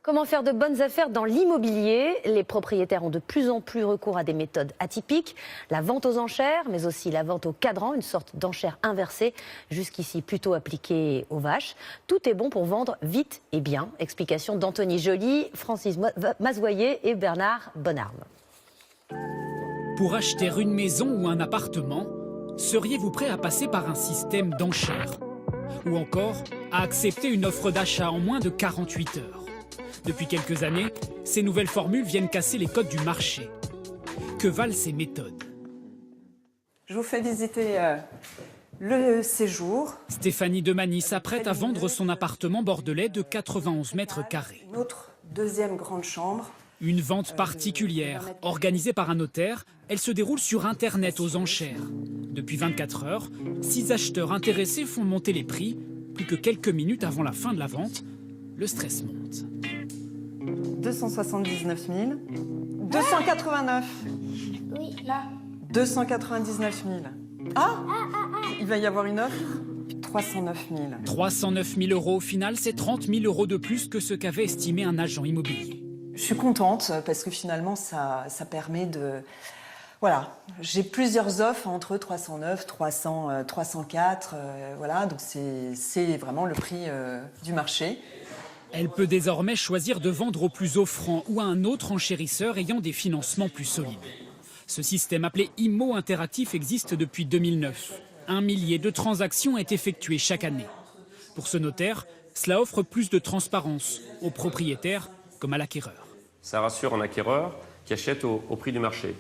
Comment faire de bonnes affaires dans l'immobilier? Les propriétaires ont de plus en plus recours à des méthodes atypiques. La vente aux enchères, mais aussi la vente au cadran, une sorte d'enchère inversée, jusqu'ici plutôt appliquée aux vaches. Tout est bon pour vendre vite et bien. Explication d'Anthony Joly, Francis Mazoyer et Bernard Bonarme. Pour acheter une maison ou un appartement, seriez-vous prêt à passer par un système d'enchères? Ou encore à accepter une offre d'achat en moins de 48 heures? Depuis quelques années, ces nouvelles formules viennent casser les codes du marché. Que valent ces méthodes? Je vous fais visiter le séjour. Stéphanie Demany s'apprête à vendre son appartement bordelais de 91 mètres carrés. Une autre deuxième grande chambre. Une vente particulière, organisée par un notaire, elle se déroule sur Internet aux enchères. Depuis 24 heures, 6 acheteurs intéressés font monter les prix. Plus que quelques minutes avant la fin de la vente, le stress monte. 279 000. 289. Oui, là. 299 000. Il va y avoir une offre. 309 000. 309 000 euros au final, c'est 30 000 euros de plus que ce qu'avait estimé un agent immobilier. Je suis contente parce que finalement, ça permet de... Voilà, j'ai plusieurs offres entre 309, 300, 304. Voilà, donc c'est vraiment le prix du marché. Elle peut désormais choisir de vendre au plus offrant ou à un autre enchérisseur ayant des financements plus solides. Ce système appelé IMO Interactif existe depuis 2009. 1 millier de transactions est effectué chaque année. Pour ce notaire, cela offre plus de transparence aux propriétaires comme à l'acquéreur. Ça rassure un acquéreur qui achète au prix du marché.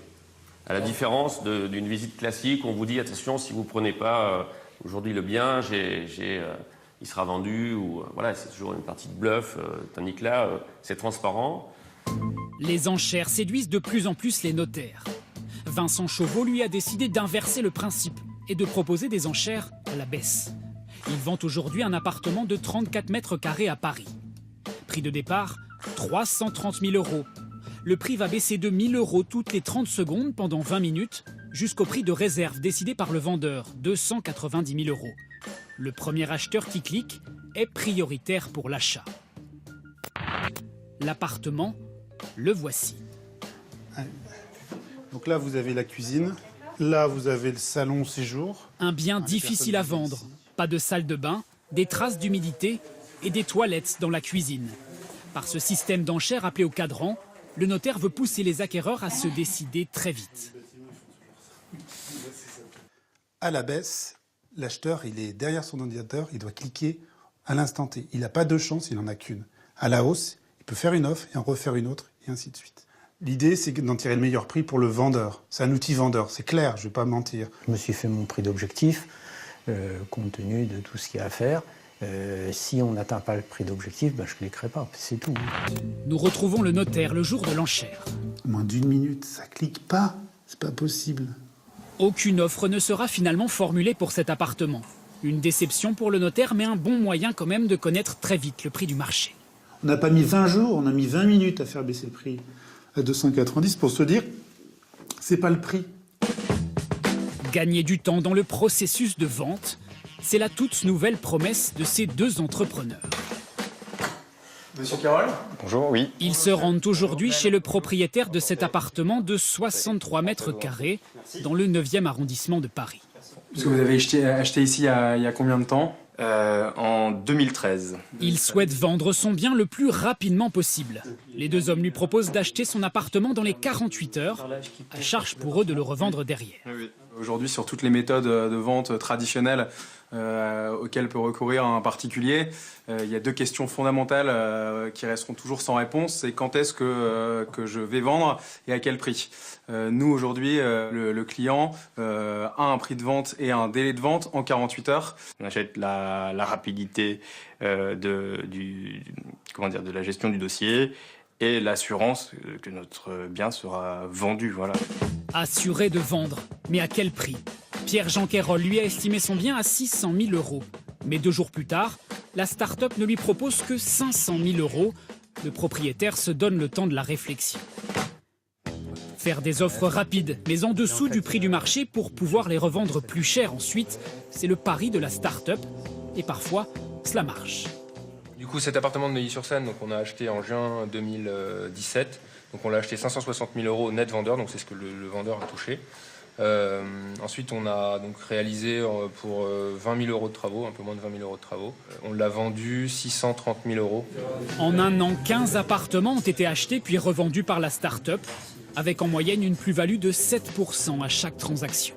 À la différence d'une visite classique, on vous dit attention, si vous ne prenez pas aujourd'hui le bien, il sera vendu, ou voilà, c'est toujours une partie de bluff, tandis que là, c'est transparent. Les enchères séduisent de plus en plus les notaires. Vincent Chauveau, lui, a décidé d'inverser le principe et de proposer des enchères à la baisse. Il vend aujourd'hui un appartement de 34 mètres carrés à Paris. Prix de départ, 330 000 euros. Le prix va baisser de 1 000 euros toutes les 30 secondes pendant 20 minutes, jusqu'au prix de réserve décidé par le vendeur, 290 000 euros. Le premier acheteur qui clique est prioritaire pour l'achat. L'appartement, le voici. Donc là, vous avez la cuisine. Là, vous avez le salon séjour. Un bien difficile à vendre. Pas de salle de bain, des traces d'humidité et des toilettes dans la cuisine. Par ce système d'enchères appelé au cadran, le notaire veut pousser les acquéreurs à se décider très vite. À la baisse, l'acheteur, il est derrière son ordinateur, il doit cliquer à l'instant T. Il n'a pas deux chances, il n'en a qu'une. À la hausse, il peut faire une offre et en refaire une autre, et ainsi de suite. L'idée, c'est d'en tirer le meilleur prix pour le vendeur. C'est un outil vendeur, c'est clair, je ne vais pas mentir. Je me suis fait mon prix d'objectif, compte tenu de tout ce qu'il y a à faire. Si on n'atteint pas le prix d'objectif, je ne cliquerai pas, c'est tout. Nous retrouvons le notaire le jour de l'enchère. Moins d'1 minute, ça clique pas, c'est pas possible. Aucune offre ne sera finalement formulée pour cet appartement. Une déception pour le notaire, mais un bon moyen quand même de connaître très vite le prix du marché. On n'a pas mis 20 jours, on a mis 20 minutes à faire baisser le prix à 290 pour se dire, c'est pas le prix. Gagner du temps dans le processus de vente, c'est la toute nouvelle promesse de ces deux entrepreneurs. Monsieur Carole ? Bonjour, oui. Ils se rendent aujourd'hui chez le propriétaire de cet appartement de 63 mètres carrés dans le 9e arrondissement de Paris. Parce que vous avez acheté ici il y a combien de temps ? En 2013. Il souhaite vendre son bien le plus rapidement possible. Les deux hommes lui proposent d'acheter son appartement dans les 48 heures, à charge pour eux de le revendre derrière. Oui. Aujourd'hui, sur toutes les méthodes de vente traditionnelles auxquelles peut recourir un particulier, il y a deux questions fondamentales qui resteront toujours sans réponse. C'est quand est-ce que je vais vendre et à quel prix. Nous, aujourd'hui, le client a un prix de vente et un délai de vente en 48 heures. On achète la rapidité de la gestion du dossier et l'assurance que notre bien sera vendu. Voilà. Assuré de vendre, mais à quel prix? Pierre-Jean Quérol lui a estimé son bien à 600 000 euros. Mais 2 jours plus tard, la start-up ne lui propose que 500 000 euros. Le propriétaire se donne le temps de la réflexion. Faire des offres rapides, mais en dessous du prix du marché pour pouvoir les revendre plus cher ensuite, c'est le pari de la start-up. Et parfois, cela marche. coup, cet appartement de Neuilly-sur-Seine, donc on a acheté en juin 2017. Donc on l'a acheté 560 000 € net vendeur, donc c'est ce que le vendeur a touché. Ensuite, on a donc réalisé pour 20 000 € de travaux, un peu moins de 20 000 € de travaux. On l'a vendu 630 000 €. En un an, 15 appartements ont été achetés puis revendus par la start-up, avec en moyenne une plus-value de 7% à chaque transaction.